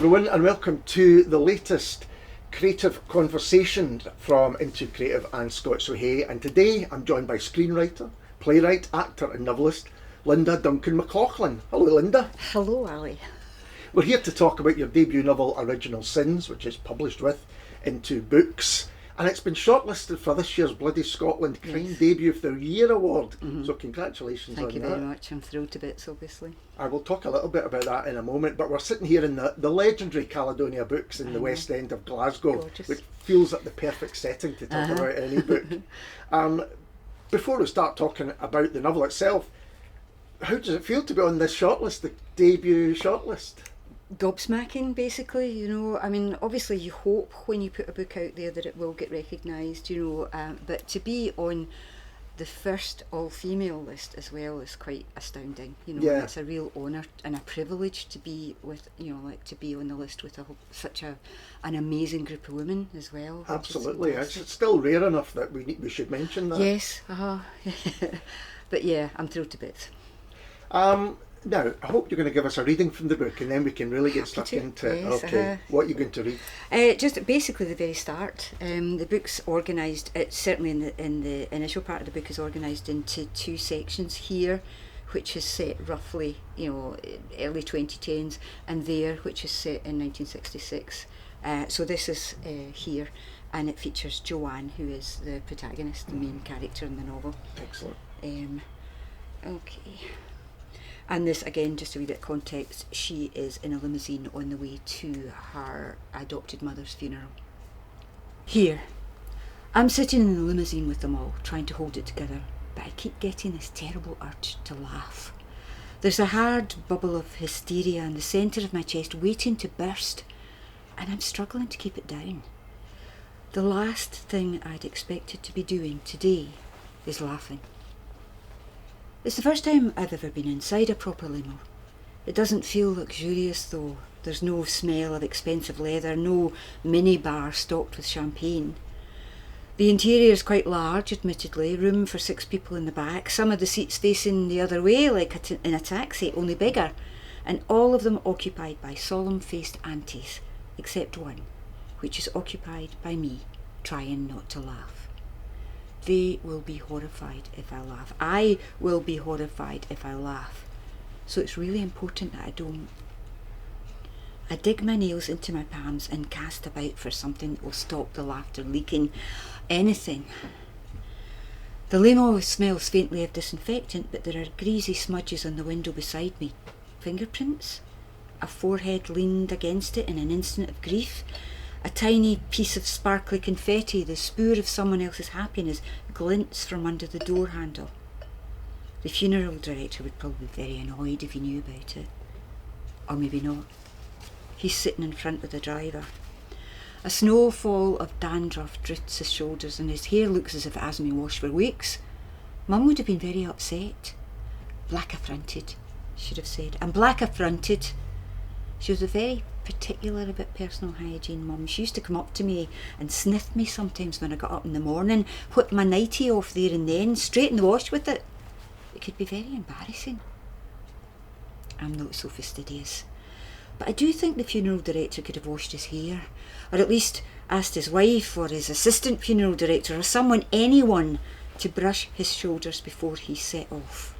everyone, and welcome to the latest creative conversation from Into Creative and Scots Whay Hae. And today I'm joined by screenwriter, playwright, actor and novelist Linda Duncan McLaughlin. Hello Linda. Hello Ali. We're here to talk about your debut novel Original Sins, which is published with Into Books, and it's been shortlisted for this year's Bloody Scotland Crime Debut of the Year Award. So congratulations on that. Thank you very much. I'm thrilled to bits, obviously. I will talk a little bit about that in a moment, but we're sitting here in the legendary Caledonia Books in the West End of Glasgow, Gorgeous. which feels like the perfect setting to talk about any book. Before we start talking about the novel itself, how does it feel to be on this shortlist, the debut shortlist? Gobsmacking, basically, you know. I mean, obviously you hope when you put a book out there that it will get recognised, you know, but to be on the first all-female list as well is quite astounding, you know. Yeah. It's a real honour and a privilege to be with, you know, like to be on the list with such an amazing group of women as well. Absolutely, it's still rare enough that we should mention that. Yes, but yeah, I'm thrilled to bits. Now, I hope you're going to give us a reading from the book, and then we can really get stuck into it. Yes, Okay, what are you going to read? Just basically the very start. The book's organised. It's certainly in the initial part of the book is organised into two sections here, which is set roughly, you know, early 2010s, and there, which is set in 1966. So this is here, and it features Joanne, who is the protagonist, the main character in the novel. Excellent. Okay. And this, again, just a wee bit of context, she is in a limousine on the way to her adopted mother's funeral. Here, I'm sitting in the limousine with them all, trying to hold it together, but I keep getting this terrible urge to laugh. There's a hard bubble of hysteria in the centre of my chest waiting to burst, and I'm struggling to keep it down. The last thing I'd expected to be doing today is laughing. It's the first time I've ever been inside a proper limo. It doesn't feel luxurious though. There's no smell of expensive leather, no mini bar stocked with champagne. The interior is quite large, admittedly, room for 6 people in the back, some of the seats facing the other way like in a taxi, only bigger, and all of them occupied by solemn-faced aunties, except one, which is occupied by me, trying not to laugh. They will be horrified if I laugh. I will be horrified if I laugh. So it's really important that I don't. I dig my nails into my palms and cast about for something that will stop the laughter leaking. Anything. The limo smells faintly of disinfectant, but there are greasy smudges on the window beside me. Fingerprints? A forehead leaned against it in an instant of grief. A tiny piece of sparkly confetti, the spoor of someone else's happiness, glints from under the door handle. The funeral director would probably be very annoyed if he knew about it. Or maybe not. He's sitting in front of the driver. A snowfall of dandruff drifts his shoulders and his hair looks as if it hasn't been washed for weeks. Mum would have been very upset. Black affronted, should have said. And black affronted. She was a very particular about personal hygiene, Mum. She used to come up to me and sniff me sometimes when I got up in the morning, whip my nightie off there and then, straight in the wash with it. It could be very embarrassing. I'm not so fastidious. But I do think the funeral director could have washed his hair, or at least asked his wife or his assistant funeral director or anyone, to brush his shoulders before he set off.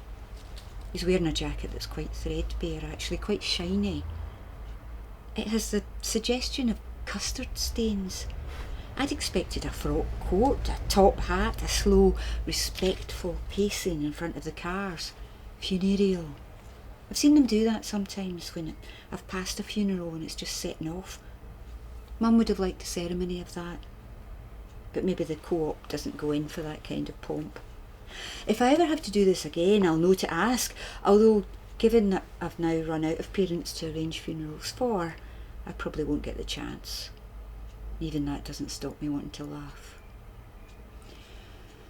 He's wearing a jacket that's quite threadbare, actually, quite shiny. It has the suggestion of custard stains. I'd expected a frock coat, a top hat, a slow, respectful pacing in front of the cars. Funereal. I've seen them do that sometimes when I've passed a funeral and it's just setting off. Mum would have liked the ceremony of that. But maybe the co-op doesn't go in for that kind of pomp. If I ever have to do this again, I'll know to ask, although given that I've now run out of parents to arrange funerals for, I probably won't get the chance. Even that doesn't stop me wanting to laugh.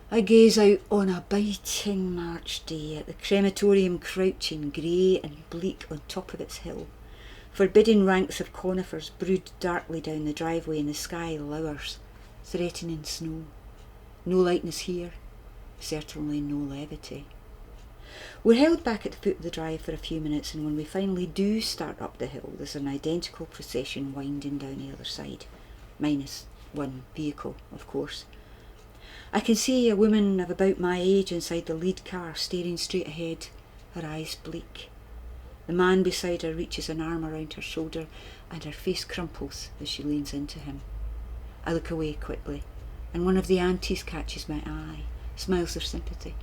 I gaze out on a biting March day at the crematorium crouching grey and bleak on top of its hill. Forbidding ranks of conifers brood darkly down the driveway and the sky lowers, threatening snow. No lightness here, certainly no levity. We're held back at the foot of the drive for a few minutes, and when we finally do start up the hill, there's an identical procession winding down the other side, minus one vehicle, of course. I can see a woman of about my age inside the lead car, staring straight ahead, her eyes bleak. The man beside her reaches an arm around her shoulder, and her face crumples as she leans into him. I look away quickly, and one of the aunties catches my eye, smiles their sympathy.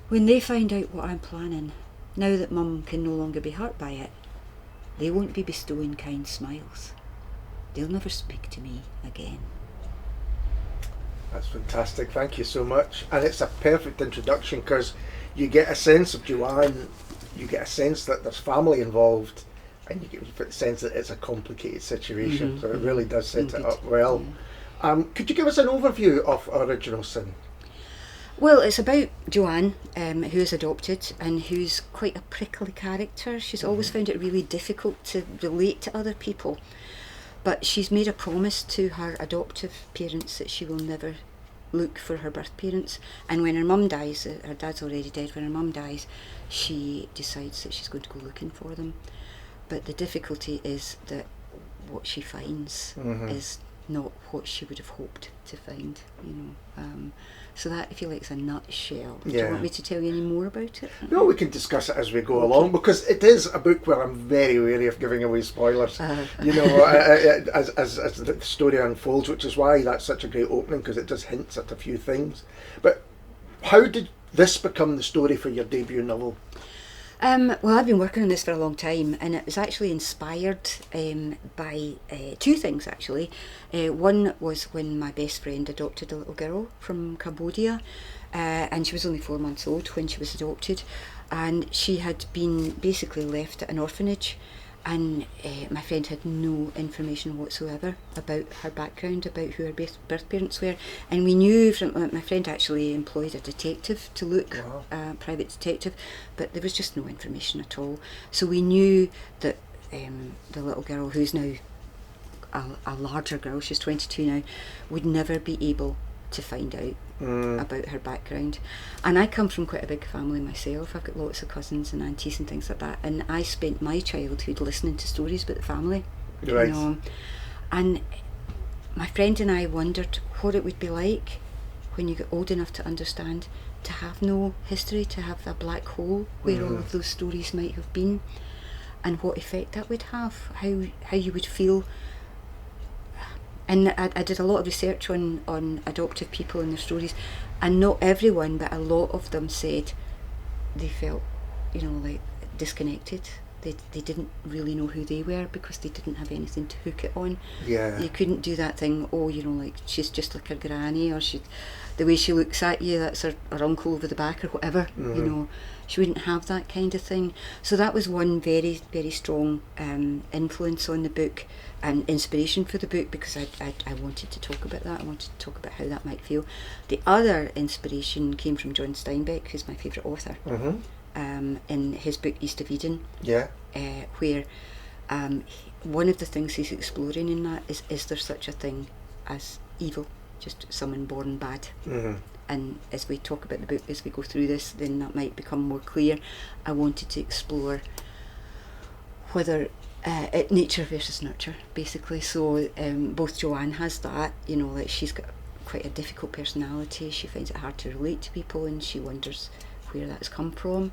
When they find out what I'm planning, now that Mum can no longer be hurt by it, they won't be bestowing kind smiles. They'll never speak to me again. That's fantastic, thank you so much. And it's a perfect introduction because you get a sense of Joanne, you get a sense that there's family involved, and you get a sense that it's a complicated situation. So it really does set it up well. Could you give us an overview of Original Sin? Well, it's about Joanne, who is adopted and who's quite a prickly character. She's always found it really difficult to relate to other people. But she's made a promise to her adoptive parents that she will never look for her birth parents. And when her mum dies, her dad's already dead, when her mum dies, she decides that she's going to go looking for them. But the difficulty is that what she finds is not what she would have hoped to find, you know. So that, if you like, is a nutshell. Do you want me to tell you any more about it? No, we can discuss it as we go along, because it is a book where I'm very wary of giving away spoilers. You know, as the story unfolds, which is why that's such a great opening, because it just hints at a few things. But how did this become the story for your debut novel? Well, I've been working on this for a long time, and it was actually inspired by two things, actually. One was when my best friend adopted a little girl from Cambodia, and she was only 4 months old when she was adopted, and she had been basically left at an orphanage, and my friend had no information whatsoever about her background, about who her birth parents were, and we knew from my friend actually employed a detective to look, a private detective, but there was just no information at all. So we knew that the little girl, who's now a larger girl, she's 22 now, would never be able to find out about her background. And I come from quite a big family myself. I've got lots of cousins and aunties and things like that, and I spent my childhood listening to stories about the family. Right. You know? And my friend and I wondered what it would be like when you get old enough to understand, to have no history, to have a black hole where all of those stories might have been, and what effect that would have, how you would feel. And I did a lot of research on adoptive people and their stories, and not everyone, but a lot of them said they felt, you know, like disconnected. They didn't really know who they were because they didn't have anything to hook it on. Yeah. You couldn't do that thing, oh, you know, like she's just like her granny, or the way she looks at you, that's her uncle over the back or whatever, you know. She wouldn't have that kind of thing. So that was one very, very strong influence on the book and inspiration for the book, because I wanted to talk about that. I wanted to talk about how that might feel. The other inspiration came from John Steinbeck, who's my favourite author, in his book East of Eden, where one of the things he's exploring in that is there such a thing as evil, just someone born bad? And as we talk about the book, as we go through this, then that might become more clear. I wanted to explore whether nature versus nurture, basically. So both Joanne has that, you know, like she's got quite a difficult personality. She finds it hard to relate to people, and she wonders where that's come from.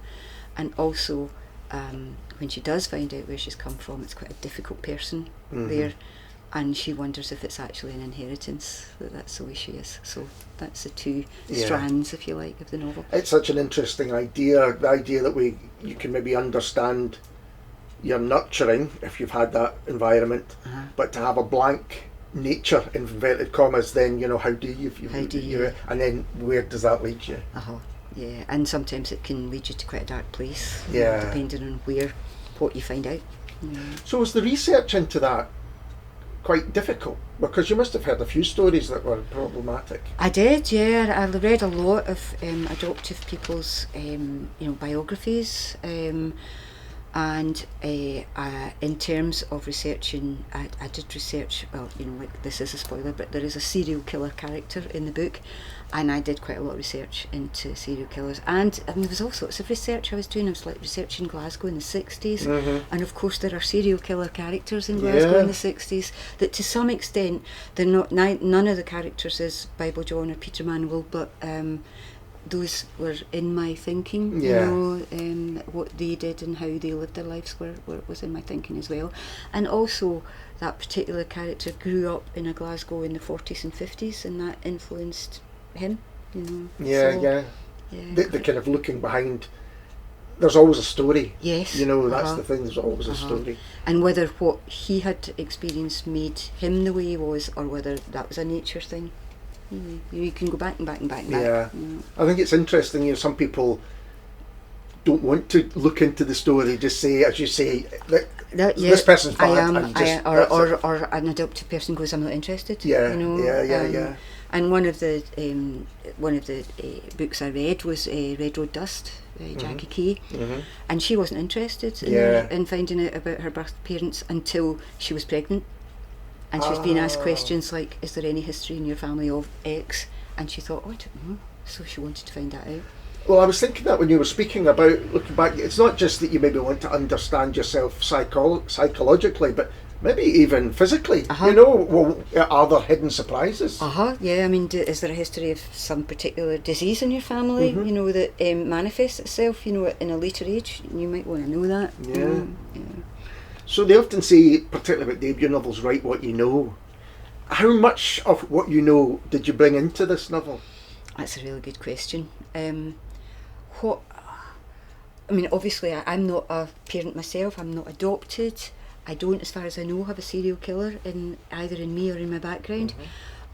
And also, when she does find out where she's come from, it's quite a difficult person there. And she wonders if it's actually an inheritance, that's the way she is. So that's the two strands, if you like, of the novel. It's such an interesting idea, the idea that you can maybe understand your nurturing if you've had that environment, but to have a blank nature, in inverted commas, then, you know, how do you? And then where does that lead you? Yeah, and sometimes it can lead you to quite a dark place, depending on what you find out. So was the research into that quite difficult? Because you must have heard a few stories that were problematic. I did, yeah. I read a lot of adoptive people's, biographies, And in terms of researching, I did research, well, like this is a spoiler, but there is a serial killer character in the book, and I did quite a lot of research into serial killers. And there was all sorts of research I was doing. I was like researching Glasgow in the 60s, and of course there are serial killer characters in Glasgow in the 60s that to some extent, they're not, none of the characters is Bible John or Peter Manuel, but those were in my thinking, what they did and how they lived their lives was in my thinking as well. And also that particular character grew up in a Glasgow in the 40s and 50s, and that influenced him, The kind of looking behind, there's always a story. Yes. That's the thing, there's always a story. And whether what he had experienced made him the way he was, or whether that was a nature thing. You can go back and back and back and back. Yeah. I think it's interesting, some people don't want to look into the story, just say, as you say, this person's bad. Or an adopted person goes, I'm not interested. And one of the books I read was Red Road Dust, Jackie Kay, and she wasn't interested in finding out about her birth parents until she was pregnant. And she was being asked questions like, is there any history in your family of X? And she thought, I don't know. So she wanted to find that out. Well, I was thinking that when you were speaking about looking back, it's not just that you maybe want to understand yourself psychologically, but maybe even physically. Are there hidden surprises? Yeah, I mean, is there a history of some particular disease in your family, that manifests itself, in a later age? You might want to know that. Yeah. So they often say, particularly about debut novels, write what you know. How much of what you know did you bring into this novel? That's a really good question. Obviously I'm not a parent myself, I'm not adopted. I don't, as far as I know, have a serial killer either in me or in my background.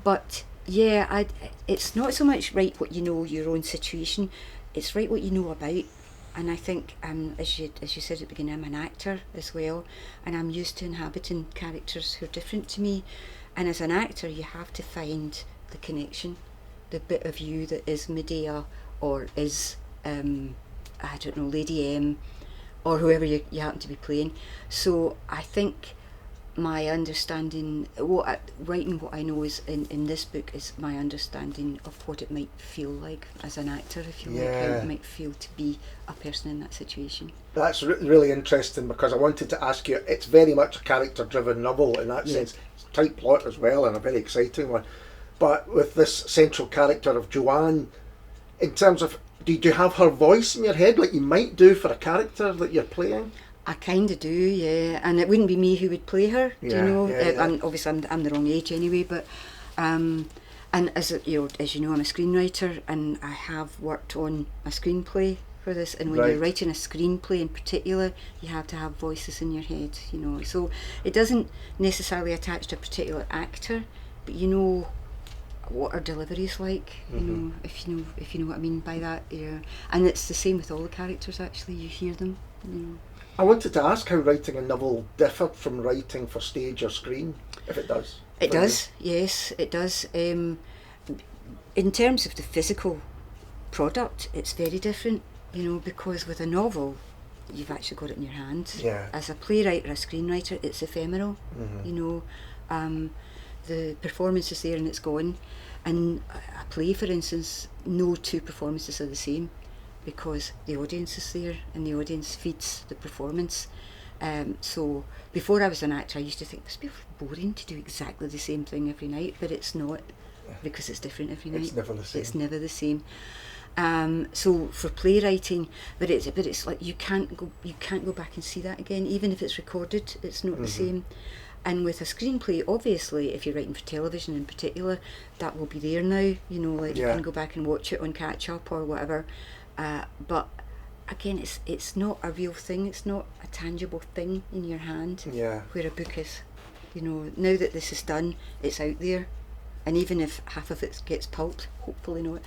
But yeah, it's not so much write what you know, your own situation, it's write what you know about. And I think, as you said at the beginning, I'm an actor as well, and I'm used to inhabiting characters who are different to me. And as an actor, you have to find the connection, the bit of you that is Medea or is, Lady M, or whoever you happen to be playing. So I think my understanding, writing what I know is in this book is my understanding of what it might feel like as an actor, if you like, how it might feel to be a person in that situation. That's really interesting, because I wanted to ask you, it's very much a character-driven novel in that sense. It's a tight plot as well, and a very exciting one. But with this central character of Joanne, in terms of, did you have her voice in your head like you might do for a character that you're playing? I kind of do, yeah, and it wouldn't be me who would play her. Do you know? Obviously, I'm the wrong age anyway. But and as you know, I'm a screenwriter, and I have worked on a screenplay for this. And when you're writing a screenplay in particular, you have to have voices in your head. So it doesn't necessarily attach to a particular actor, but what our delivery is like. If you know what I mean by that. Yeah, and it's the same with all the characters. Actually, you hear them. I wanted to ask how writing a novel differed from writing for stage or screen, if it does. It does, yes, it does. In terms of the physical product, it's very different, because with a novel, you've actually got it in your hand. Yeah. As a playwright or a screenwriter, it's ephemeral. The performance is there and it's gone. And a play, for instance, no two performances are the same, because the audience is there and the audience feeds the performance. So before I was an actor, I used to think this would be boring to do exactly the same thing every night, but it's not, because it's different every night. It's never the same. It's never the same. So for playwriting, but it's like you can't go back and see that again, even if it's recorded. It's not the same. And with a screenplay, obviously, if you're writing for television in particular, that will be there now. You can go back and watch it on catch up or whatever. But again, it's not a real thing. It's not a tangible thing in your hand. Yeah. Where a book is. Now that this is done, it's out there, and even if half of it gets pulped, hopefully not,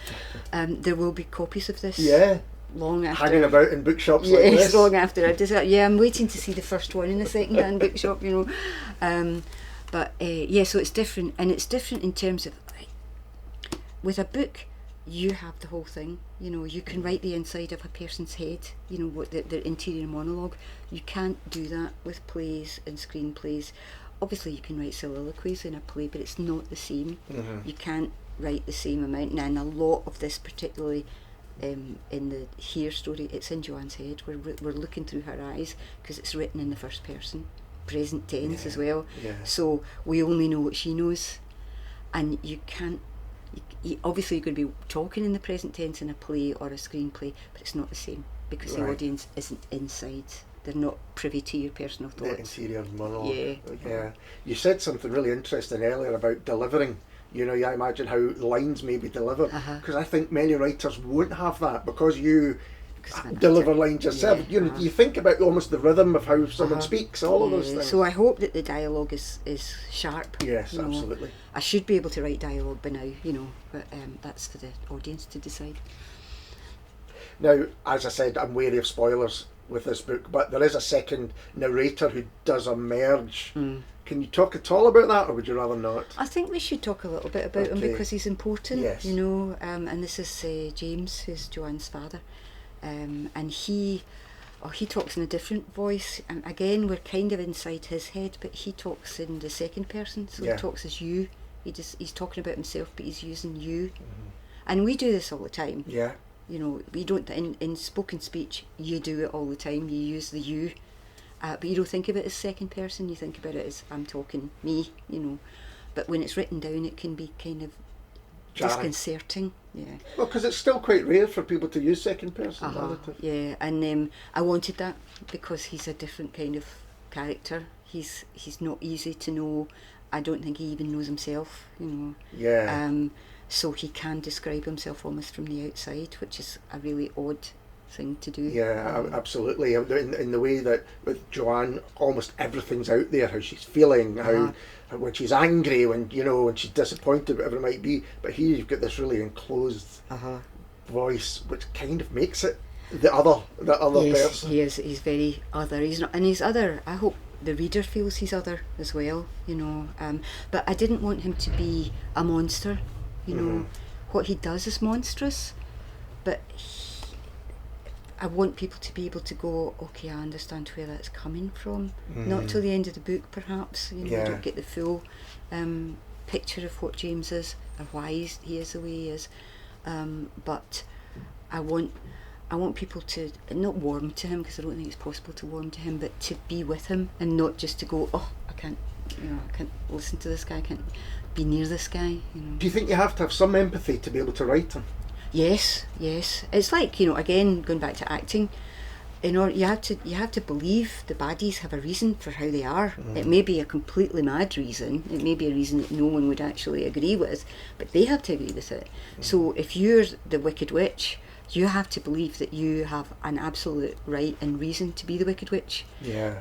there will be copies of this. Yeah. Long after, hanging about in bookshops like this. Yes, long after I did that. Yeah, I'm waiting to see the first one in a second-hand bookshop. So it's different, and it's different in terms of with a book. you have the whole thing. You know, you can write the inside of a person's head, you know, what their interior monologue. You can't do that with plays and screenplays. Obviously you can write soliloquies in a play, but it's not the same. You can't write the same amount, and a lot of this, particularly in the Here story, it's in Joanne's head. We're looking through her eyes because it's written in the first person, present tense as well. So we only know what she knows, and you can't. Obviously, you're going to be talking in the present tense in a play or a screenplay, but it's not the same because the audience isn't inside. They're not privy to your personal thoughts. The interior monologue. Yeah. You said something really interesting earlier about delivering. You know, I imagine how lines may be delivered, because I think many writers won't have that because you deliver lines yourself. You know, you think about almost the rhythm of how someone speaks, all of those things. So I hope that the dialogue is sharp. Yes, absolutely. I should be able to write dialogue by now, you know, but that's for the audience to decide. Now, as I said, I'm wary of spoilers with this book, but there is a second narrator who does emerge. Can you talk at all about that, or would you rather not? I think we should talk a little bit about him because he's important, you know, and this is James, who's Joanne's father, and he talks in a different voice, and again we're kind of inside his head, but he talks in the second person, so he talks as you. He's talking about himself, but he's using you, and we do this all the time. You know, we don't, in spoken speech, you do it all the time, you use the you, but you don't think of it as second person, you think about it as I'm talking me, you know, but when it's written down it can be kind of disconcerting. Well, because it's still quite rare for people to use second person narrative. And I wanted that because he's a different kind of character. He's not easy to know. I don't think he even knows himself, you know. So he can describe himself almost from the outside, which is a really odd thing to do. Absolutely. In the way that with Joanne, almost everything's out there, how she's feeling, how when she's angry, when she's disappointed, whatever it might be. But here you've got this really enclosed voice, which kind of makes it the other person. Yes, he's very other. He's not, and he's other. I hope the reader feels he's other as well, you know. But I didn't want him to be a monster. You know, what he does is monstrous, but I want people to be able to go, okay, I understand where that's coming from. Not till the end of the book, perhaps. You know, I don't get the full picture of what James is or why he is the way he is. But I want people to not warm to him, because I don't think it's possible to warm to him, but to be with him and not just to go, oh, I can't listen to this guy, I can't be near this guy, you know. Do you think you have to have some empathy to be able to write him? Yes. It's like, you know, again, going back to acting, in order, you have to believe the baddies have a reason for how they are. It may be a completely mad reason, it may be a reason that no one would actually agree with, but they have to agree with it. So if you're the Wicked Witch, you have to believe that you have an absolute right and reason to be the Wicked Witch.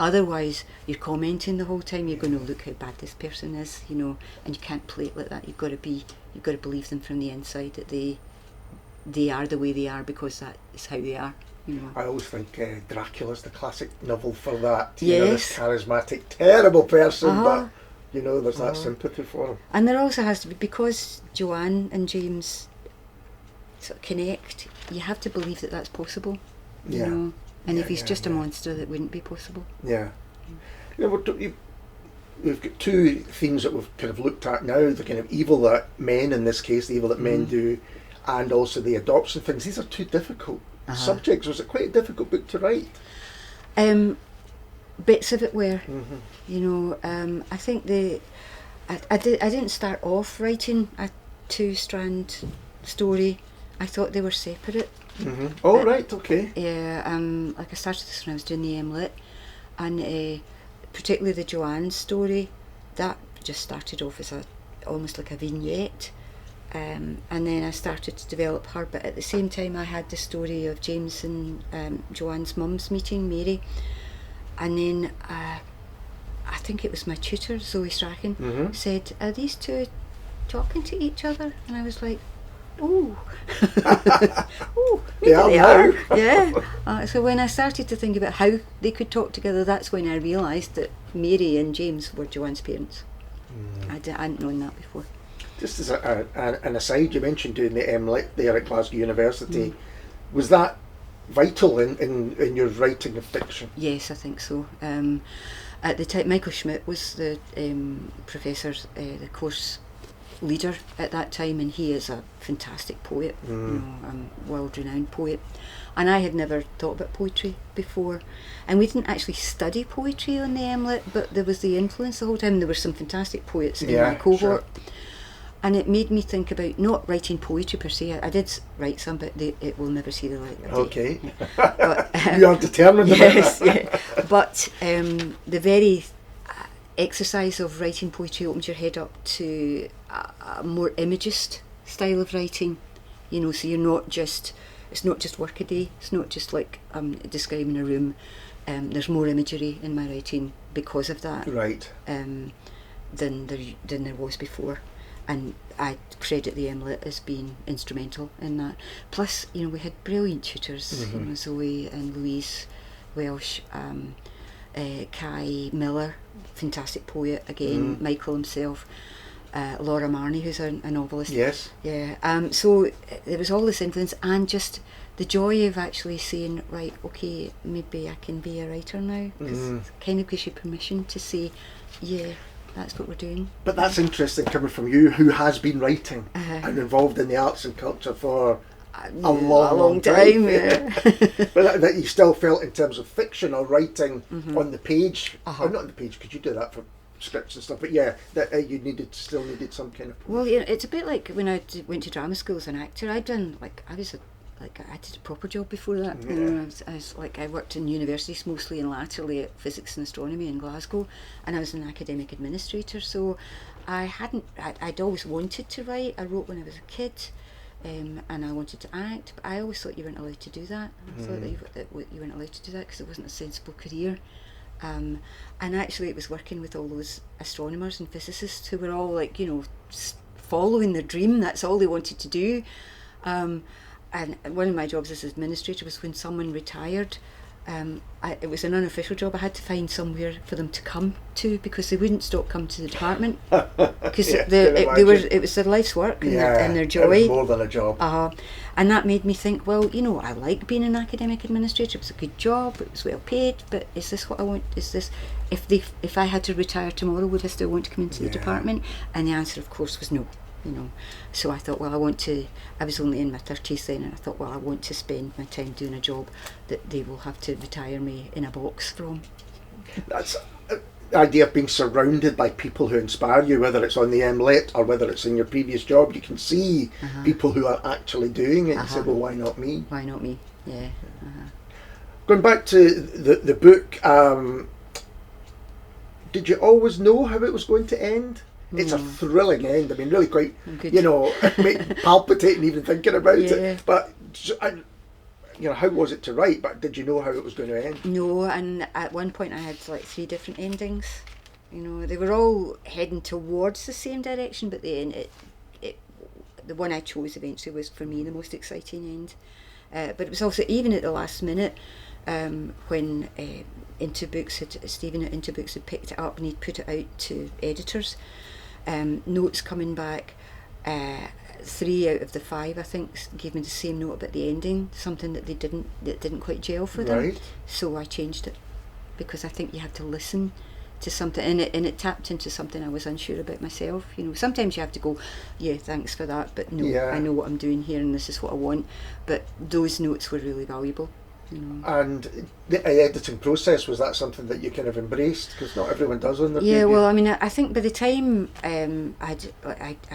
Otherwise, you're commenting the whole time. You're going to look how bad this person is, you know, and you can't play it like that. You've got to believe them from the inside that they are the way they are because that is how they are. You know. I always think Dracula's the classic novel for that. You know, this charismatic, terrible person, but you know, there's that sympathy for him. And there also has to be, because Joanne and James sort of connect, you have to believe that that's possible, you know. And if he's just a monster, that wouldn't be possible. You know, we've got two themes that we've kind of looked at now: the kind of evil that men, in this case, the evil that men do, and also the adoption things. These are two difficult subjects. Was it quite a difficult book to write? Bits of it were, you know. I think I didn't start off writing a two-strand story. I thought they were separate. Right, okay. Like I started this when I was doing the MLit, and particularly the Joanne story, that just started off as almost like a vignette, and then I started to develop her. But at the same time, I had the story of James and Joanne's mum's meeting, Mary, and then I think it was my tutor, Zoe Strachan, said, "Are these two talking to each other?" And I was like, "Oh, maybe they are." So when I started to think about how they could talk together, that's when I realised that Mary and James were Joanne's parents. I hadn't known that before. Just as an aside, you mentioned doing the MLit there at Glasgow University. Was that vital in your writing of fiction? Yes, I think so. At the time, Michael Schmidt was the professor, the course leader at that time, and he is a fantastic poet, you know, a world-renowned poet. And I had never thought about poetry before, and we didn't actually study poetry on the MLit, but there was the influence the whole time. There were some fantastic poets in my cohort. Sure. And it made me think about not writing poetry per se. I did write some, but it will never see the light of day. Okay. But, you are determined about yes, that. Yeah. But the very exercise of writing poetry opens your head up to a more imagist style of writing. You know, so you're not just, it's not just workaday. It's not just like describing a room. There's more imagery in my writing because of that. Right. Than there was before. And I credit the MLit as being instrumental in that. Plus, you know, we had brilliant tutors, you know, Zoe and Louise Welsh, Kai Miller, fantastic poet again, Michael himself, Laura Marnie, who's a novelist. Yes. Yeah. So there was all this influence, and just the joy of actually saying, right, okay, maybe I can be a writer now, because it kind of gives you permission to say, yeah, that's what we're doing. But that's interesting coming from you, who has been writing and involved in the arts and culture for a long time. Yeah. But that you still felt in terms of fiction or writing on the page, or not on the page, because you do that for scripts and stuff, but yeah, that you still needed some kind of... Well, yeah, it's a bit like when I went to drama school as an actor. I did a proper job before that. Yeah. You know, I worked in universities mostly, and latterly at physics and astronomy in Glasgow, and I was an academic administrator. So I'd always wanted to write. I wrote when I was a kid, and I wanted to act, but I always thought you weren't allowed to do that. I thought that you weren't allowed to do that because it wasn't a sensible career. And actually it was working with all those astronomers and physicists who were all like, you know, following their dream. That's all they wanted to do. And one of my jobs as administrator was when someone retired. It was an unofficial job. I had to find somewhere for them to come to, because they wouldn't stop coming to the department, because it was their life's work and their joy. It was more than a job. And that made me think, well, you know, I like being an academic administrator. It was a good job. It was well paid. But is this what I want? Is this, if I had to retire tomorrow, would I still want to come into the department? And the answer, of course, was no. You know, so I thought, well, I was only in my 30s then, and I thought, well, I want to spend my time doing a job that they will have to retire me in a box from. That's the idea of being surrounded by people who inspire you, whether it's on the MLit or whether it's in your previous job. You can see people who are actually doing it and say, well, why not me? Why not me? Yeah. Going back to the book, did you always know how it was going to end? It's a thrilling end. I mean, really quite, you know, palpitating even thinking about it. But, you know, how was it to write? But did you know how it was going to end? No, and at one point I had like 3 different endings. You know, they were all heading towards the same direction, but the one I chose eventually was, for me, the most exciting end. But it was also, even at the last minute, when Stephen at Into Books had picked it up and he'd put it out to editors. Notes coming back, 3 out of the 5 I think gave me the same note about the ending, something that didn't quite gel for them. Right. So I changed it, because I think you have to listen to something, and it tapped into something I was unsure about myself. You know, sometimes you have to go, yeah, thanks for that, but no, I know what I'm doing here and this is what I want. But those notes were really valuable. You know. And the editing process, was that something that you kind of embraced? Because not everyone does on their debut. Well, I mean, I think by the time I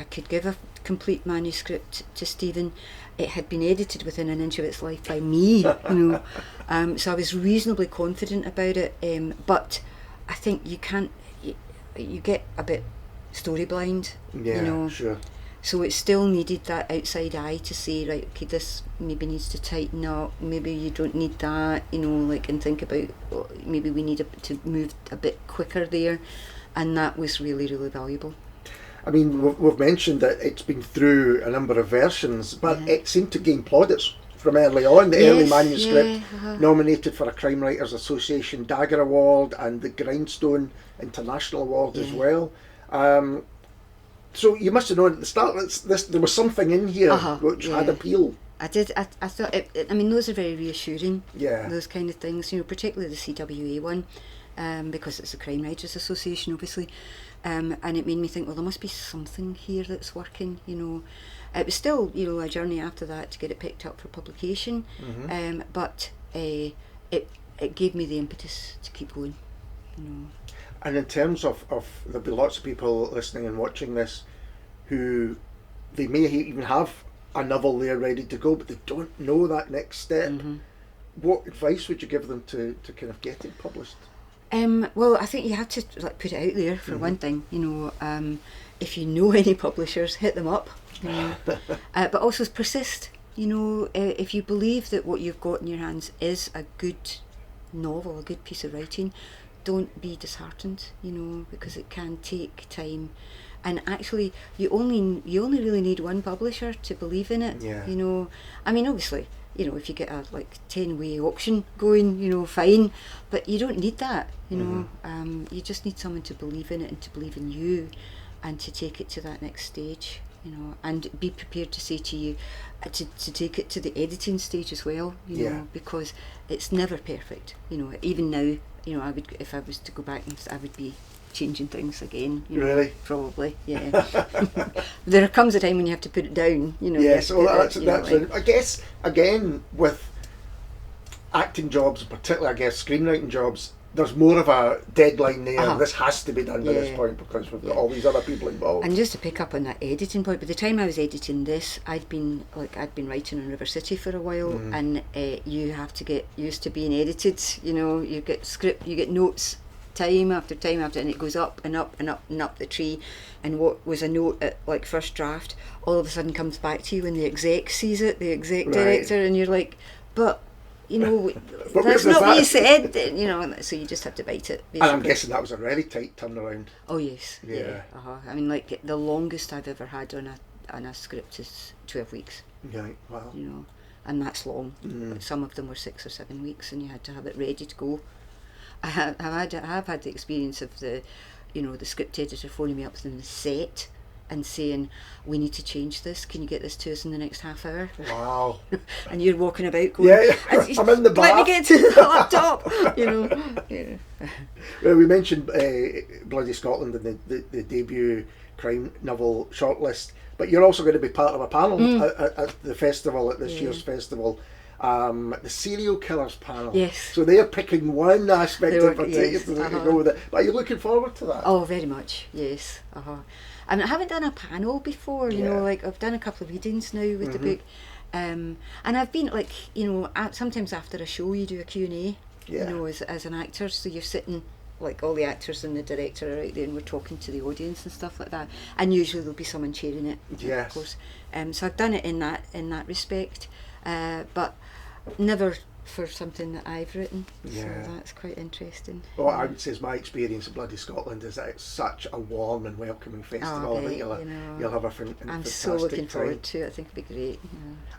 could give a complete manuscript to Stephen, it had been edited within an inch of its life by me. You know, so I was reasonably confident about it. But I think you get a bit story blind. Yeah, you know. Sure. So it still needed that outside eye to say, right, okay, this maybe needs to tighten up, maybe you don't need that, you know, like, and think about, maybe we need to move a bit quicker there, and that was really, really valuable. I mean, we've mentioned that it's been through a number of versions, but it seemed to gain plaudits from early on. The early manuscript nominated for a Crime Writers Association Dagger Award and the Grindstone International Award as well. So you must have known at the start there was something in here which had appeal. I did. I thought. I mean, those are very reassuring. Yeah. Those kind of things, particularly the CWA one, because it's the Crime Writers Association, obviously, and it made me think, well, there must be something here that's working. It was still, a journey after that to get it picked up for publication, but it gave me the impetus to keep going. And in terms of there'll be lots of people listening and watching this who they may even have a novel there ready to go, but they don't know that next step. What advice would you give them to kind of get it published? Well, I think you have to put it out there for one thing. If you know any publishers, hit them up. But also persist. If you believe that what you've got in your hands is a good novel, a good piece of writing, don't be disheartened. Because it can take time. And actually, you only really need one publisher to believe in it. Yeah. I mean, obviously, if you get a 10-way auction going, fine. But you don't need that. You just need someone to believe in it and to believe in you, and to take it to that next stage. And be prepared to say to you, to take it to the editing stage as well. Because it's never perfect. Even now, I would, if I was to go back, I would be changing things again. Really? Probably, yeah. There comes a time when you have to put it down. Yes, that's I guess again with acting jobs, particularly I guess screenwriting jobs, there's more of a deadline there. This has to be done by this point because we've got all these other people involved. And just to pick up on that editing point, by the time I was editing this, I'd been writing on River City for a while, and you have to get used to being edited. You get script, you get notes. Time after time after, and it goes up and up and up and up the tree, and what was a note at first draft all of a sudden comes back to you when the exec sees it, the exec director, and you're like, but but that's not what you said, so you just have to bite it, basically. And I'm guessing that was a really tight turnaround. Oh yes. Yeah. I mean, the longest I've ever had on a script is 12 weeks. Right. Wow. And that's long. But some of them were 6 or 7 weeks, and you had to have it ready to go. I have had the experience of the script editor phoning me up from the set and saying, we need to change this, can you get this to us in the next half hour? Wow. And you're walking about going, I'm in the bath. Let me get to the laptop. Well, we mentioned Bloody Scotland and the debut crime novel shortlist, but you're also going to be part of a panel at the festival, at this year's festival. The serial killers panel. Yes. So they're picking one aspect in particular to go with it. But are you looking forward to that? Oh, very much. Yes. I mean, I haven't done a panel before. I've done a couple of readings now with the book, and I've been sometimes after a show you do a Q&A. As an actor, so you're sitting. All the actors and the director are out there and we're talking to the audience and stuff like that, and usually there'll be someone chairing it. Yes. Of course. So I've done it in that respect, but never for something that I've written. Yeah. So that's quite interesting. Well, I would say my experience of Bloody Scotland is that it's such a warm and welcoming festival. I think you'll have a fantastic time. I'm so looking forward to it. I think it'll be great.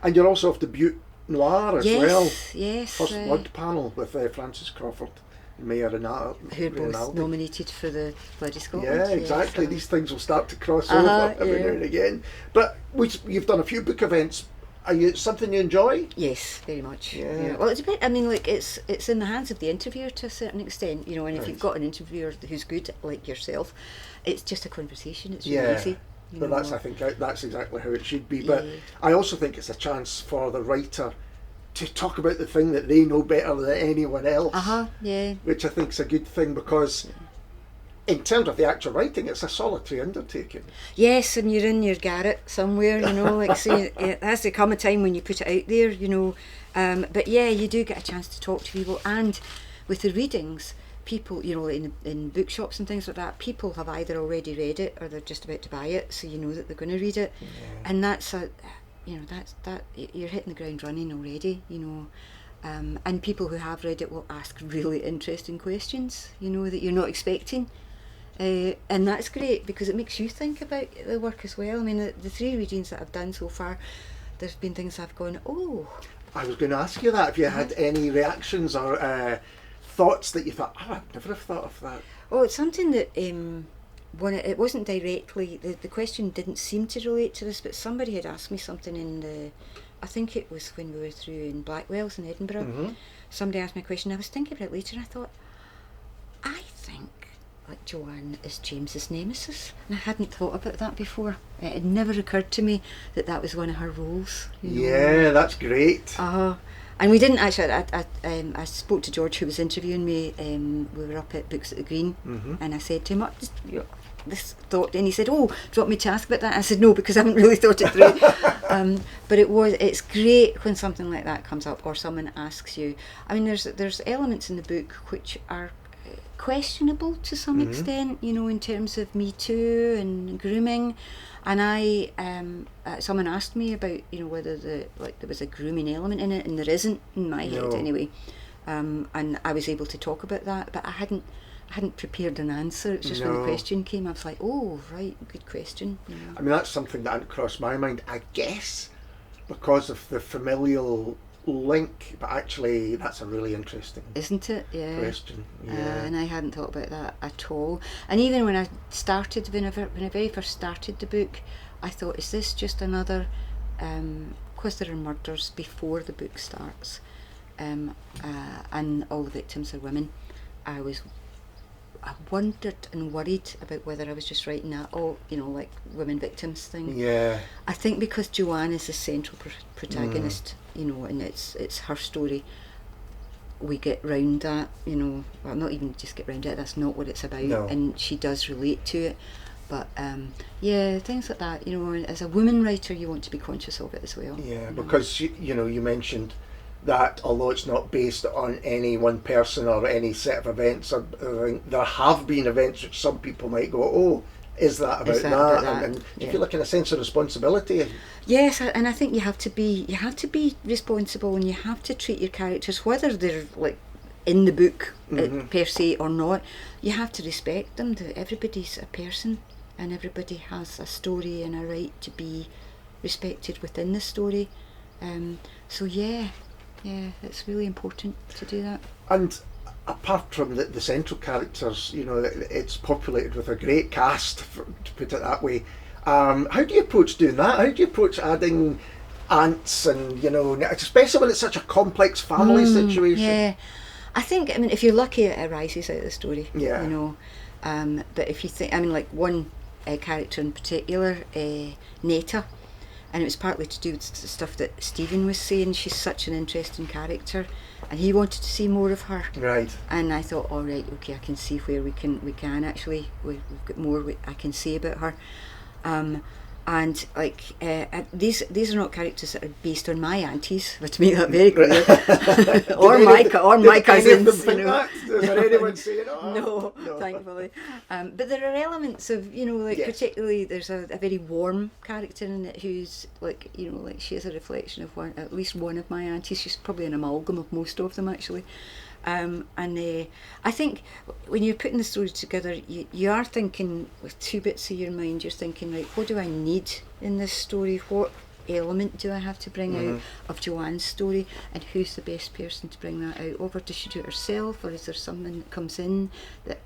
And you're also off Debut Noir as well. Yes. First Blood panel with Francis Crawford and Maya Rinaldi. Who are both nominated for the Bloody Scotland. Yeah, exactly. These things will start to cross over every now and again. But you've done a few book events. Are you something you enjoy? Yes, very much. Yeah. Well, it's a bit. I mean, it's in the hands of the interviewer to a certain extent, and if you've got an interviewer who's good, like yourself, it's just a conversation. It's really easy. But I think that's exactly how it should be. But I also think it's a chance for the writer to talk about the thing that they know better than anyone else. Which I think is a good thing because. In terms of the actual writing, it's a solitary undertaking. Yes, and you're in your garret somewhere, has to come a time when you put it out there, but you do get a chance to talk to people, and with the readings, people, in bookshops and things like that, people have either already read it or they're just about to buy it, so you know that they're going to read it, and that's you're hitting the ground running already, and people who have read it will ask really interesting questions, that you're not expecting. And that's great because it makes you think about the work as well. I mean, the 3 readings that I've done so far, there's been things I've gone, oh. I was going to ask you that, if you had any reactions or thoughts that you thought, I'd never have thought of that. Oh, it's something that it wasn't directly, the question didn't seem to relate to this, but somebody had asked me something I think it was when we were through in Blackwell's in Edinburgh. Mm-hmm. Somebody asked me a question. I was thinking about it later, and I thought, I think like Joanne is James's nemesis, and I hadn't thought about that before. It had never occurred to me that was one of her roles. Yeah, that's great. And we didn't actually. I spoke to George, who was interviewing me. We were up at Books at the Green, and I said to him, this thought, and he said, "Oh, do you want me to ask about that?" I said, "No, because I haven't really thought it through." But it's great when something like that comes up, or someone asks you. I mean, there's elements in the book which are questionable to some extent, in terms of Me Too and grooming. And someone asked me about, whether there was a grooming element in it, and there isn't in my head anyway. And I was able to talk about that, but I hadn't prepared an answer. It's just when the question came, I was like, oh, right, good question. I mean, that's something that hadn't crossed my mind, I guess, because of the familial link, but actually that's a really interesting, isn't it? Yeah. Question. Yeah. And I hadn't thought about that at all. And even when I very first started the book, I thought, is this just another, because there are murders before the book starts, and all the victims are women. I wondered and worried about whether I was just writing that, like women victims thing. Yeah. I think because Joanne is the central protagonist, and it's her story, we get round that, well, not even just get round it, that's not what it's about. No. And she does relate to it. But things like that, as a woman writer, you want to be conscious of it as well. Yeah, because you mentioned that although it's not based on any one person or any set of events, there have been events which some people might go, oh, is that about that? And you feel like in a sense of responsibility. Yes, and I think you have to be responsible, and you have to treat your characters, whether they're like in the book per se or not, you have to respect them. Everybody's a person, and everybody has a story and a right to be respected within the story. So yeah, it's really important to do that. And apart from the central characters, it's populated with a great cast, to put it that way. How do you approach doing that? How do you approach adding aunts and, especially when it's such a complex family situation? Yeah, I think, if you're lucky, it arises out of the story. Yeah. But if you think, like one character in particular, Neta, and it was partly to do with the stuff that Stephen was saying. She's such an interesting character, and he wanted to see more of her. Right. And I thought, all right, okay, I can see where we can actually, we've got more I can say about her. And like these are not characters that are based on my aunties, but to make that very clear, or my cousins. Was there anyone saying, no, thankfully. But there are elements of particularly there's a very warm character in it who's like she is a reflection of at least one of my aunties. She's probably an amalgam of most of them actually. And I think when you're putting the story together, you are thinking with two bits of your mind. You're thinking, right, what do I need in this story? What element do I have to bring out of Joanne's story, and who's the best person to bring that out of? Or does she do it herself, or is there someone that comes in that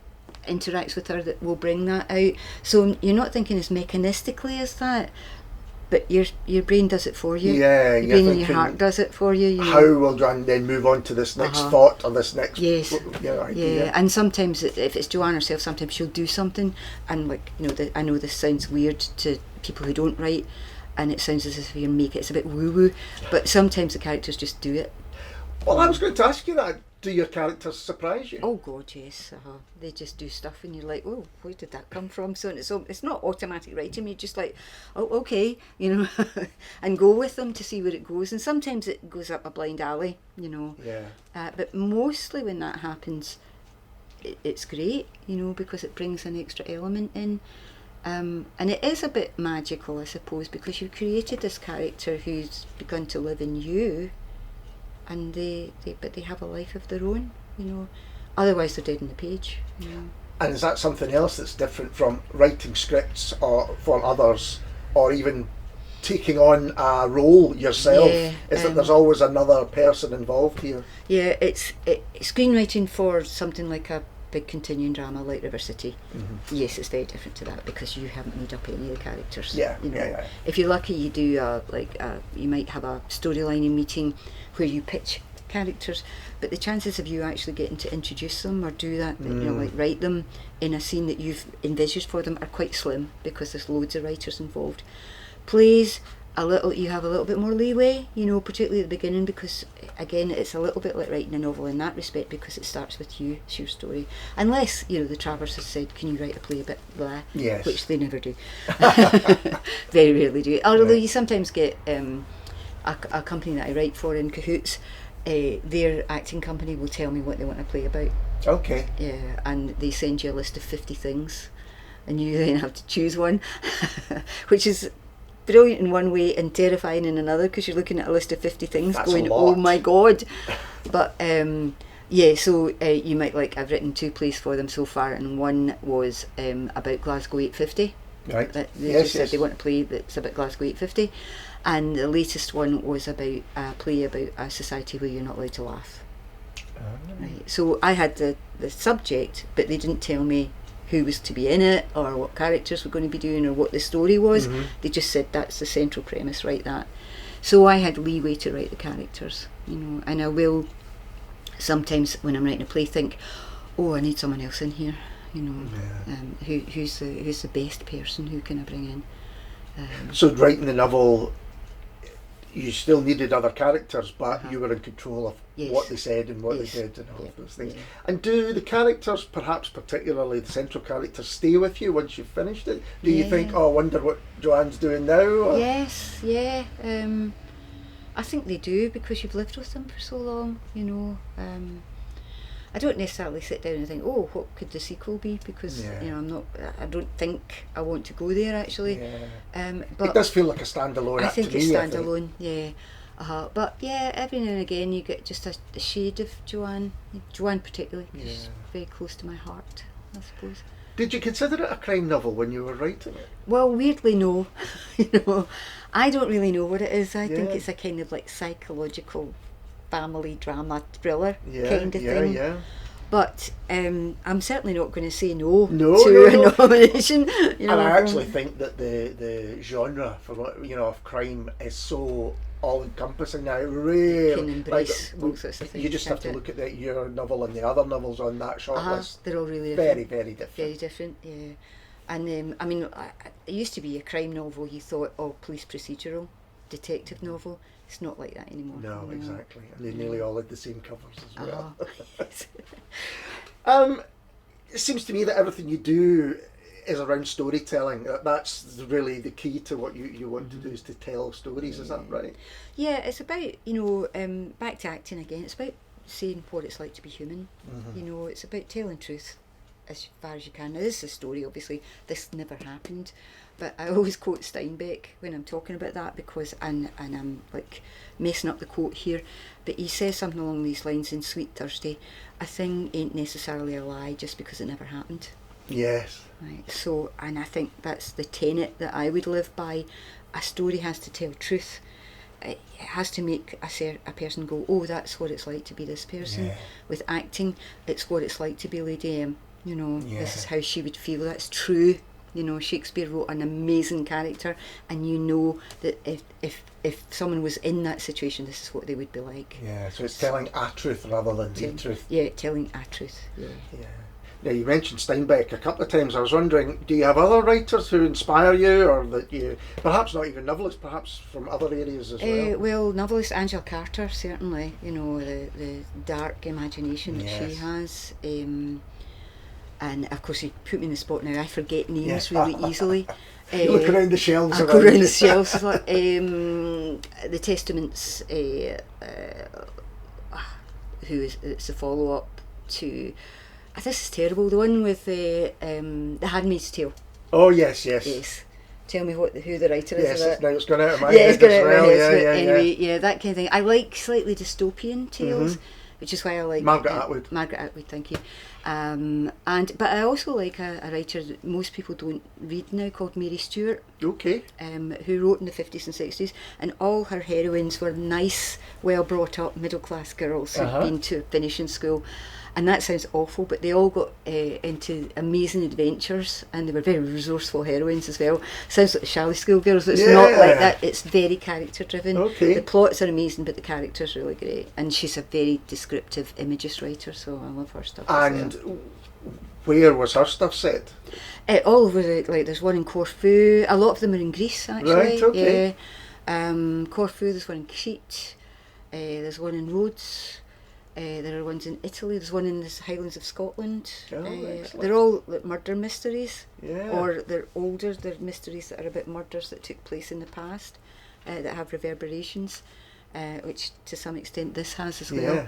interacts with her that will bring that out? So you're not thinking as mechanistically as that, but your brain does it for you. Yeah, your brain and your heart does it for you. How will Joanne then move on to this next thought or this next idea? Yeah, and sometimes if it's Joanne herself, sometimes she'll do something, and I know this sounds weird to people who don't write, and it sounds as if you make it, it's a bit woo-woo, but sometimes the characters just do it. Well, I was going to ask you that. Do your characters surprise you? Oh God, yes. They just do stuff and you're like, oh, where did that come from? So it's not automatic writing. You're just like, oh, okay, and go with them to see where it goes. And sometimes it goes up a blind alley, Yeah. But mostly when that happens, it's great, because it brings an extra element in. And it is a bit magical, I suppose, because you've created this character who's begun to live in you. And they have a life of their own, Otherwise, they're dead on the page. And is that something else that's different from writing scripts or from others, or even taking on a role yourself? Is that there's always another person involved here? Yeah, it's screenwriting for something like a big continuing drama like River City, yes, it's very different to that because you haven't made up any of the characters. Yeah, you know. yeah. If you're lucky, you do you might have a storyline meeting where you pitch characters, but the chances of you actually getting to introduce them or do that, you know, like write them in a scene that you've envisaged for them are quite slim because there's loads of writers involved. Plays, you have a little bit more leeway, you know, particularly at the beginning, because again it's a little bit like writing a novel in that respect because it starts with you, it's your story, unless, you know, the Travers has said, can you write a play a bit blah, yes. which they never do. Very rarely do, although you sometimes get a company that I write for in cahoots, their acting company will tell me what they want to play about. Okay. Yeah, and they send you a list of 50 things and you then have to choose one, which is brilliant in one way and terrifying in another because you're looking at a list of 50 things. That's going, a lot. oh my god. But so you might I've written 2 plays for them so far, and one was about Glasgow 850. Right. They just said they want a play that's about Glasgow 850, and the latest one was about a play about a society where you're not allowed to laugh. Right. So I had the subject, but they didn't tell me who was to be in it or what characters were going to be doing or what the story was. They just said that's the central premise, write that. So I had leeway to write the characters, you know, and I will sometimes when I'm writing a play think, oh, I need someone else in here, you know. Who's the best person, who can I bring in? So writing the novel, you still needed other characters, but you were in control of what they said and what they did and all of those things. And do the characters, perhaps particularly the central characters, stay with you once you've finished it? Do you think, oh, I wonder what Joanne's doing now? Or? Yes, yeah. I think they do because you've lived with them for so long, you know. I don't necessarily sit down and think, oh, what could the sequel be? Because you know, I don't think I want to go there actually. But it does feel like a standalone. I think it's standalone. Yeah. But yeah, every now and again you get just a shade of Joanne particularly. She's very close to my heart, I suppose. Did you consider it a crime novel when you were writing it? Well, weirdly, no. You know, I don't really know what it is. I think it's a kind of like psychological family drama thriller kind of thing. Yeah. But I'm certainly not going to say no to a nomination. You know, and I actually think that the genre of crime is so all-encompassing now. Really, can embrace all sorts of things. You just have to look at your novel and the other novels on that shortlist. They're all really very, very different. Very different, yeah. And I mean, it used to be a crime novel. You thought, oh, police procedural, detective novel. It's not like that anymore. No, exactly. And they nearly all had the same covers as well. It seems to me that everything you do is around storytelling. That's really the key to what you want to do, is to tell stories. Is that right? Yeah, it's about, you know, back to acting again. It's about saying what it's like to be human. You know, it's about telling truth as far as you can. Now, this is a story, obviously. This never happened. But I always quote Steinbeck when I'm talking about that because, and I'm like messing up the quote here, but he says something along these lines in Sweet Thursday: a thing ain't necessarily a lie just because it never happened. Yes. Right. So, and I think that's the tenet that I would live by. A story has to tell truth. It has to make a person go, oh, that's what it's like to be this person. With acting, it's what it's like to be Lady M. You know, this is how she would feel. That's true. You know, Shakespeare wrote an amazing character, and you know that if someone was in that situation, this is what they would be like. Yeah, so it's telling a truth rather than the truth. Yeah, telling a truth. Yeah. Now, you mentioned Steinbeck a couple of times. I was wondering, do you have other writers who inspire you, or that you, perhaps not even novelists, perhaps from other areas as well? Well, novelist Angela Carter, certainly. You know, the dark imagination that she has. And of course, you put me in the spot now. I forget names really easily. You look around the shelves. I go around the shelves. Like, the Testaments, who is it's a follow up to. This is terrible. The one with the Handmaid's Tale. Oh yes. Tell me who the writer is. Yes, now it's gone out of my head. It's gone out of my head. Anyway, that kind of thing. I like slightly dystopian tales. Which is why I like Margaret Atwood. Margaret Atwood, thank you. But I also like a writer that most people don't read now called Mary Stewart. Okay. Who wrote in the 50s and 60s, and all her heroines were nice, well brought up middle class girls who'd been to finishing school. And that sounds awful, but they all got into amazing adventures, and they were very resourceful heroines as well. Sounds like the Shally Schoolgirls, but it's not like that. It's very character driven. Okay. The plots are amazing, but the characters are really great. And she's a very descriptive imagist writer, so I love her stuff. And where was her stuff set? All over like there's one in Corfu. A lot of them are in Greece, actually. Right, okay. Yeah. Corfu, there's one in Crete. There's one in Rhodes. There are ones in Italy. There's one in the Highlands of Scotland. They're all like murder mysteries, or they're older. They're mysteries that are about murders that took place in the past, that have reverberations, which to some extent this has as well.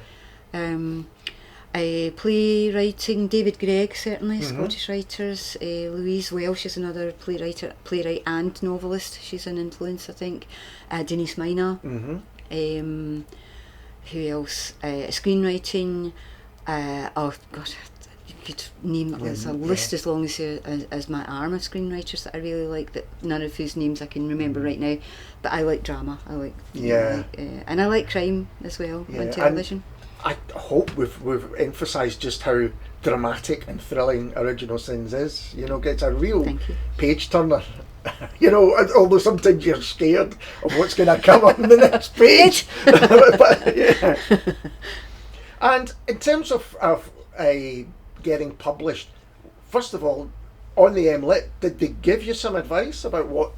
Playwriting, David Gregg, certainly, Scottish writers. Louise Welsh is another playwright and novelist. She's an influence, I think. Denise Mina. Who else? Screenwriting. Oh God, you could name there's a list as long as my arm of screenwriters that I really like. That none of whose names I can remember right now. But I like drama. I like and I like crime as well on television. And I hope we've emphasised just how dramatic and thrilling Original Sins is. You know, gets a real page turner. You know, although sometimes you're scared of what's going to come on the next page. But, and in terms of getting published, first of all, on the MLit, did they give you some advice about what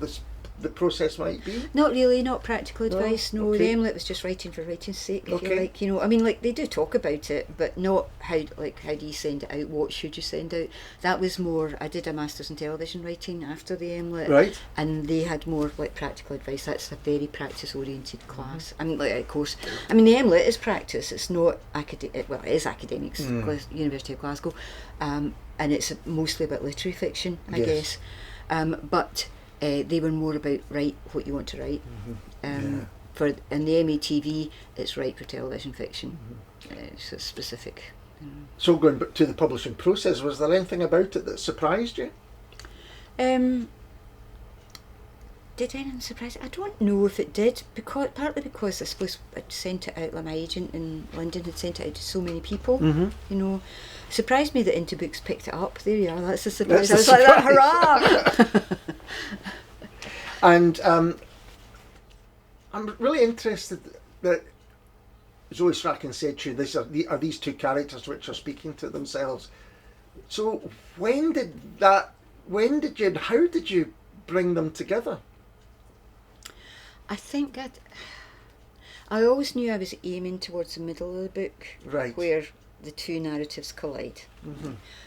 the process might be? Not really, not practical advice. No, the MLit was just writing for writing's sake. If you like, you know, I mean, like they do talk about it, but not how do you send it out? What should you send out? That was more. I did a masters in television writing after the MLit, right? And they had more like practical advice. That's a very practice-oriented class. I mean, like of course, I mean the MLit is practice. It's not academic. Well, it is academics, University of Glasgow, and it's mostly about literary fiction, I guess, but. They were more about write what you want to write. In the MATV, it's write for television fiction. It's a specific. So going back to the publishing process, was there anything about it that surprised you? Did anything surprise? I don't know if it did, partly because I suppose I'd sent it out, like my agent in London had sent it out to so many people. You know, surprised me that Into Books picked it up. There you are. That's a surprise. I was like, hurrah! And I'm really interested that Zoe Strachan said to you, are these two characters which are speaking to themselves. So how did you bring them together? I think I always knew I was aiming towards the middle of the book, right, where the two narratives collide.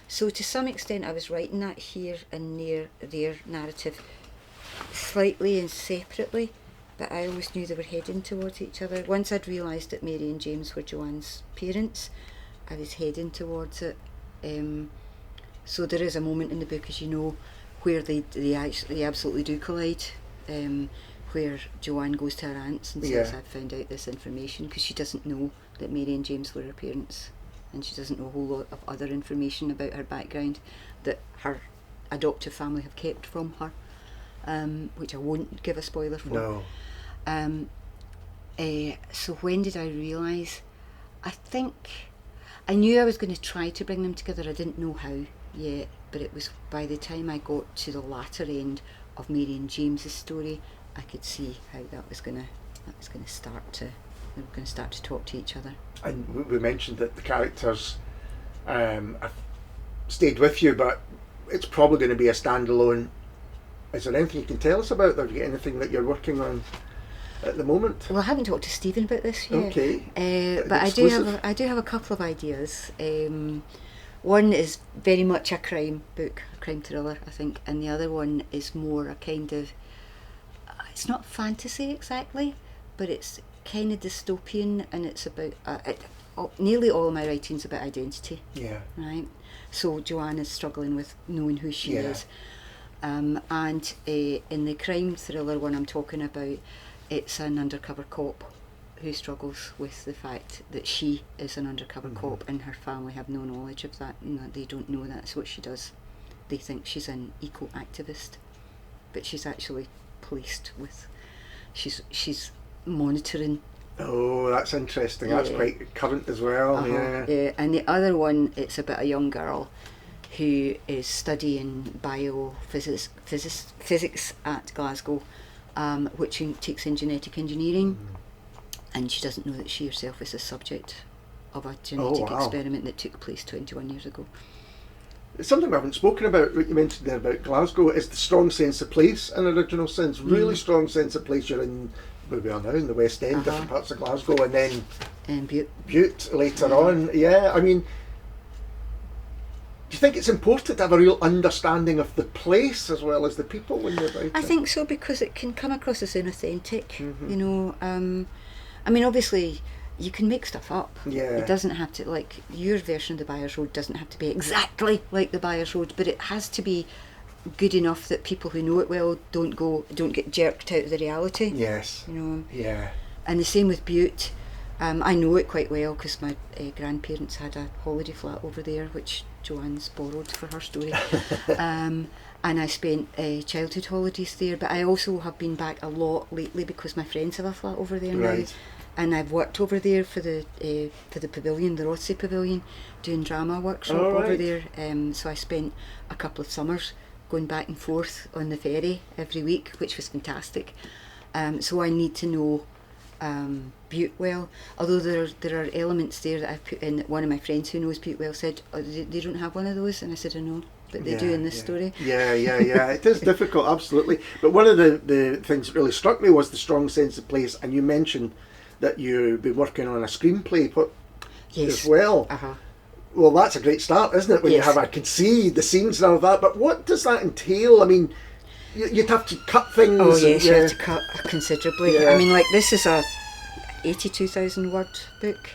So to some extent I was writing that here and near their narrative slightly and separately, but I always knew they were heading towards each other. Once I'd realised that Mary and James were Joanne's parents, I was heading towards it. So there is a moment in the book, as you know, where they absolutely do collide, where Joanne goes to her aunt's and says, I've found out this information, because she doesn't know that Mary and James were her parents, and she doesn't know a whole lot of other information about her background that her adoptive family have kept from her, which I won't give a spoiler for. No. So when did I realise? I think I knew I was going to try to bring them together. I didn't know how yet, but it was by the time I got to the latter end of Mary and James's story, I could see how they were going to start to talk to each other. And we mentioned that the characters have stayed with you, but it's probably going to be a standalone. Is there anything you can tell us about them? Have you got anything that you're working on at the moment? Well, I haven't talked to Stephen about this yet. Okay. But I do have a couple of ideas. One is very much a crime book, a crime thriller, I think, and the other one is more a kind of, it's not fantasy exactly, but it's kind of dystopian, and it's about nearly all of my writing's about identity. Yeah. Right. So Joanne is struggling with knowing who she is, and in the crime thriller one I'm talking about, it's an undercover cop who struggles with the fact that she is an undercover cop, and her family have no knowledge of that, and that they don't know that's what she does. They think she's an eco activist, but she's actually policed with. She's monitoring Oh, that's interesting. That's quite current as well. Yeah. And the other one, it's about a young girl who is studying physics at Glasgow, which takes in genetic engineering, and she doesn't know that she herself is a subject of a genetic experiment that took place 21 years ago. Something we haven't spoken about, what you mentioned there about Glasgow, is the strong sense of place in Original Sins. Really strong sense of place. You're in, where we are now, in the West End, different parts of Glasgow, and then Butte later on. Yeah, I mean, do you think it's important to have a real understanding of the place as well as the people when you're writing? I think so, because it can come across as inauthentic, you know. I mean, obviously, you can make stuff up. Yeah. It doesn't have to, like, your version of the Byres Road doesn't have to be exactly like the Byres Road, but it has to be good enough that people who know it well don't get jerked out of the reality. Yes. You know. Yeah. And the same with Butte. I know it quite well because my grandparents had a holiday flat over there, which Joanne's borrowed for her story. And I spent childhood holidays there, but I also have been back a lot lately because my friends have a flat over there now. And I've worked over there for the pavilion, the Rothsay Pavilion, doing drama workshop over there. So I spent a couple of summers going back and forth on the ferry every week, which was fantastic. So I need to know Butte well, although there are elements there that I've put in that one of my friends who knows Butte well said, they don't have one of those, and I said, I know, but they do in this story. Yeah, it is difficult, absolutely. But one of the things that really struck me was the strong sense of place, and you mentioned that you've been working on a screenplay as well. Well, that's a great start, isn't it, when you have, I can see the scenes and all that, but what does that entail? I mean, you'd have to cut things. Oh yes, you have to cut considerably. I mean, like, this is a 82,000 word book,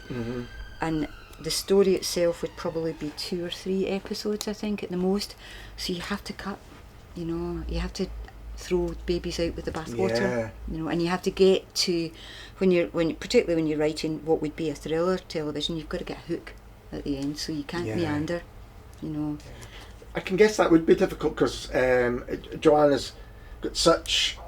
and the story itself would probably be 2 or 3 episodes, I think, at the most. So you have to cut, you know, you have to throw babies out with the bathwater, you know, and you have to get to particularly when you're writing what would be a thriller television, you've got to get a hook at the end, so you can't meander, you know. I can guess that would be difficult because Joanna's got such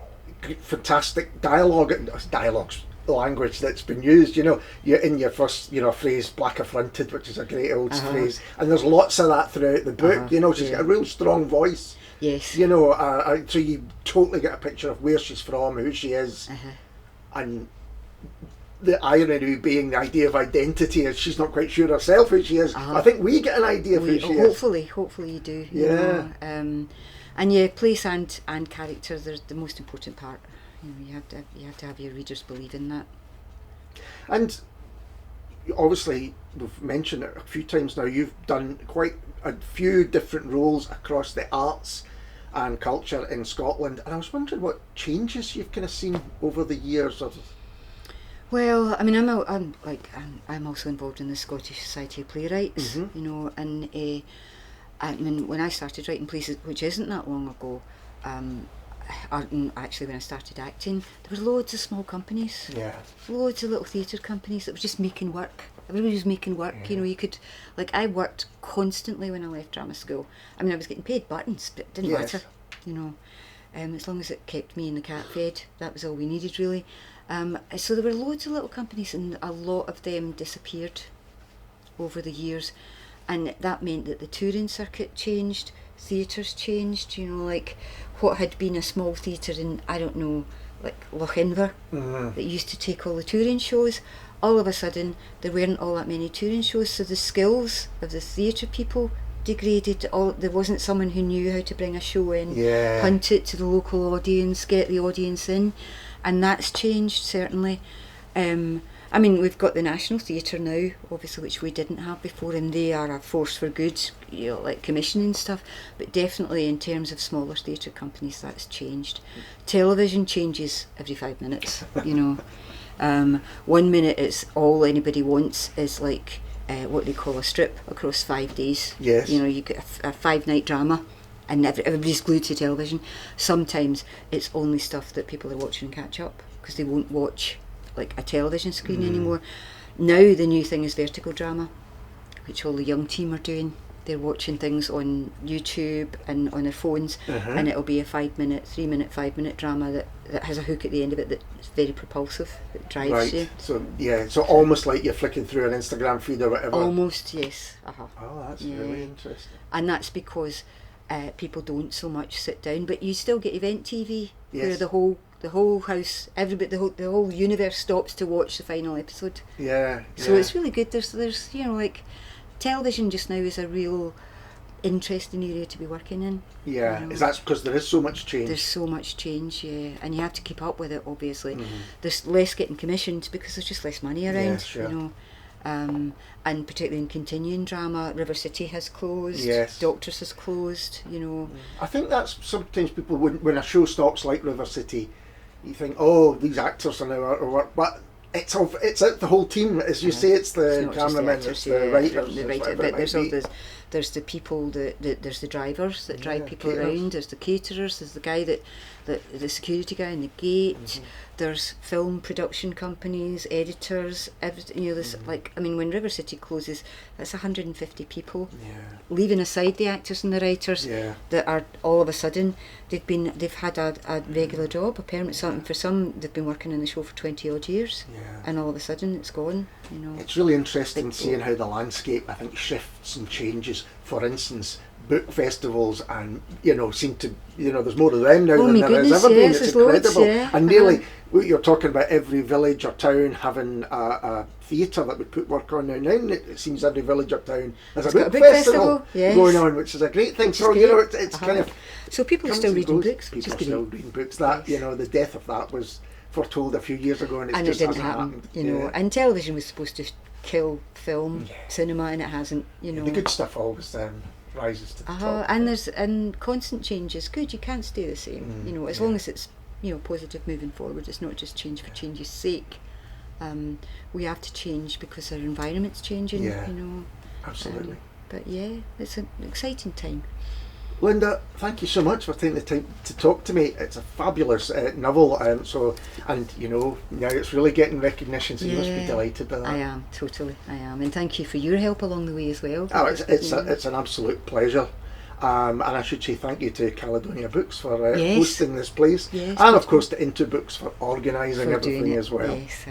fantastic dialogues language that's been used, you know. You're in your first, you know, phrase, black affronted, which is a great old phrase, and there's lots of that throughout the book, you know. She's got a real strong voice. Yes. You know, so you totally get a picture of where she's from, who she is, and the irony being the idea of identity is she's not quite sure herself who she is. I think we get an idea of who she is. Hopefully you do. You know? And place and character, they're the most important part. You know, you have to have your readers believe in that. And obviously, we've mentioned it a few times now, you've done quite a few different roles across the arts and culture in Scotland, and I was wondering what changes you've kind of seen over the years. Well, I mean, I'm also involved in the Scottish Society of Playwrights, you know, and I mean, when I started writing plays, which isn't that long ago, actually when I started acting, there were loads of small companies, loads of little theatre companies that were just making work. Everybody was making work, you know. You could, like, I worked constantly when I left drama school. I mean, I was getting paid buttons, but it didn't matter, you know. As long as it kept me and the cat fed, that was all we needed, really. So there were loads of little companies, and a lot of them disappeared over the years, and that meant that the touring circuit changed, theatres changed, you know, like what had been a small theatre in, I don't know, like Lochinver, that used to take all the touring shows. All of a sudden, there weren't all that many touring shows, so the skills of the theatre people degraded. There wasn't someone who knew how to bring a show in, punt it to the local audience, get the audience in, and that's changed, certainly. I mean, we've got the National Theatre now, obviously, which we didn't have before, and they are a force for good, you know, like commissioning stuff, but definitely in terms of smaller theatre companies, that's changed. Television changes every 5 minutes, you know. 1 minute it's all anybody wants is like what they call a strip across 5 days. You know, you get a 5-night drama and everybody's glued to television. Sometimes it's only stuff that people are watching and catch up because they won't watch like a television screen anymore. Now the new thing is vertical drama, which all the young team are doing. they're watching things on YouTube and on their phones, and it'll be a 3-minute, 5-minute drama that has a hook at the end of it that's very propulsive, that drives you. So so almost like you're flicking through an Instagram feed or whatever. Almost, yes. Oh, that's really interesting. And that's because people don't so much sit down, but you still get event TV where the whole house, everybody, the whole universe stops to watch the final episode. So it's really good. There's like, television just now is a real interesting area to be working in. Is that because there is so much change? There's so much change, and you have to keep up with it, obviously. There's less getting commissioned because there's just less money around, and particularly in continuing drama, River City has closed, Doctors has closed, I think that's sometimes people, when a show stops like River City, you think, oh, these actors are now out of work, but it's the whole team, as you say. It's the cameramen, it's the writers, there's the people, there's the drivers that drive people around, there's the caterers, there's the guy the security guy in the gate, there's film production companies, editors, everything. This when River City closes, that's 150 people, leaving aside the actors and the writers that are all of a sudden they've had a regular job, a permanent something. For some, they've been working in the show for 20 odd years, and all of a sudden it's gone. It's really interesting seeing how the landscape, I think, shifts and changes. For instance, book festivals, and seem to, there's more of them now than there has ever been. It's incredible. And nearly, you're talking about every village or town having a theatre that would put work on now. Now it seems every village or town has a book festival going on, which is a great thing. So it's kind of, so people are still reading books. People are still reading books. That the death of that was foretold a few years ago, and it didn't happen. And television was supposed to kill film, cinema, and it hasn't. The good stuff always rises to the top. And constant change is good. You can't stay the same. As long as it's positive moving forward. It's not just change for change's sake. We have to change because our environment's changing. Absolutely. But it's an exciting time. Linda, thank you so much for taking the time to talk to me. It's a fabulous novel, and now it's really getting recognition, so you must be delighted with that. I am, totally, and thank you for your help along the way as well. Oh, it's an absolute pleasure. And I should say thank you to Caledonia Books for hosting this place, and of course to Into Books for organising everything as well. Yes.